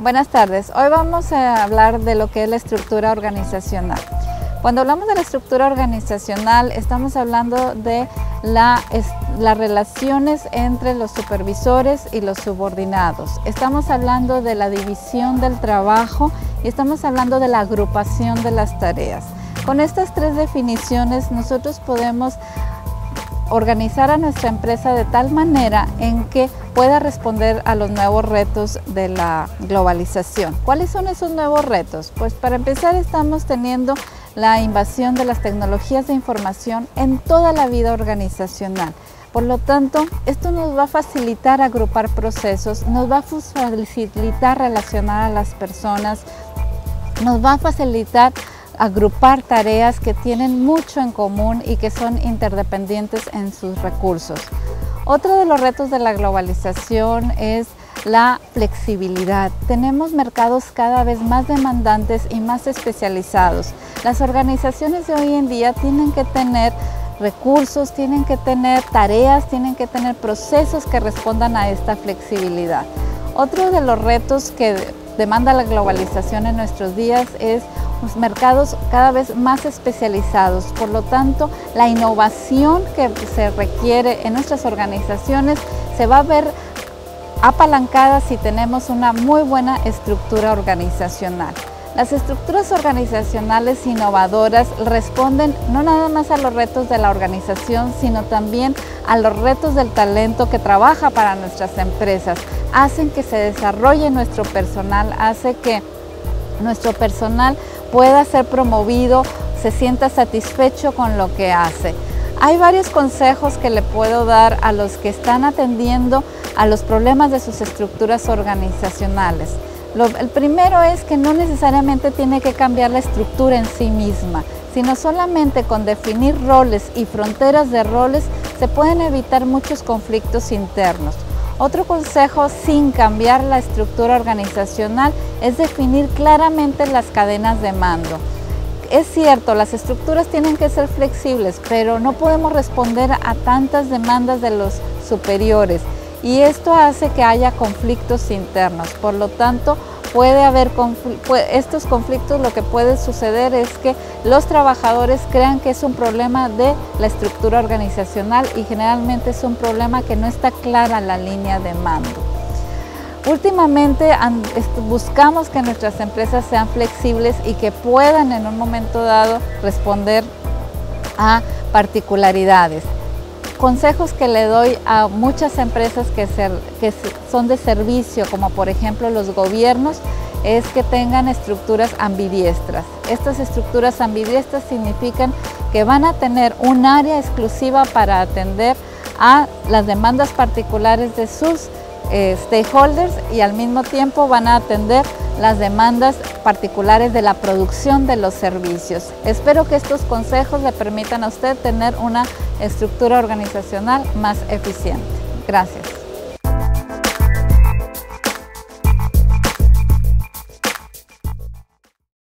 Buenas tardes. Hoy vamos a hablar de lo que es la estructura organizacional. Cuando hablamos de la estructura organizacional, estamos hablando de las relaciones entre los supervisores y los subordinados. Estamos hablando de la división del trabajo y estamos hablando de la agrupación de las tareas. Con estas tres definiciones, nosotros podemos organizar a nuestra empresa de tal manera en que pueda responder a los nuevos retos de la globalización. ¿Cuáles son esos nuevos retos? Pues para empezar estamos teniendo la invasión de las tecnologías de información en toda la vida organizacional. Por lo tanto, esto nos va a facilitar agrupar procesos, nos va a facilitar relacionar a las personas, nos va a facilitar agrupar tareas que tienen mucho en común y que son interdependientes en sus recursos. Otro de los retos de la globalización es la flexibilidad. Tenemos mercados cada vez más demandantes y más especializados. Las organizaciones de hoy en día tienen que tener recursos, tienen que tener tareas, tienen que tener procesos que respondan a esta flexibilidad. Otro de los retos que demanda la globalización en nuestros días es los mercados cada vez más especializados. Por lo tanto, la innovación que se requiere en nuestras organizaciones se va a ver apalancada si tenemos una muy buena estructura organizacional. Las estructuras organizacionales innovadoras responden no nada más a los retos de la organización, sino también a los retos del talento que trabaja para nuestras empresas. Hacen que se desarrolle nuestro personal, hace que nuestro personal pueda ser promovido, se sienta satisfecho con lo que hace. Hay varios consejos que le puedo dar a los que están atendiendo a los problemas de sus estructuras organizacionales. El primero es que no necesariamente tiene que cambiar la estructura en sí misma, sino solamente con definir roles y fronteras de roles se pueden evitar muchos conflictos internos. Otro consejo sin cambiar la estructura organizacional es definir claramente las cadenas de mando. Es cierto, las estructuras tienen que ser flexibles, pero no podemos responder a tantas demandas de los superiores y esto hace que haya conflictos internos. Por lo tanto, puede haber estos conflictos, lo que puede suceder es que los trabajadores crean que es un problema de la estructura organizacional y generalmente es un problema que no está clara la línea de mando. Últimamente buscamos que nuestras empresas sean flexibles y que puedan en un momento dado responder a particularidades. Consejos que le doy a muchas empresas que son de servicio, como por ejemplo los gobiernos, es que tengan estructuras ambidiestras. Estas estructuras ambidiestras significan que van a tener un área exclusiva para atender a las demandas particulares de sus stakeholders y al mismo tiempo van a atender las demandas particulares de la producción de los servicios. Espero que estos consejos le permitan a usted tener una estructura organizacional más eficiente. Gracias.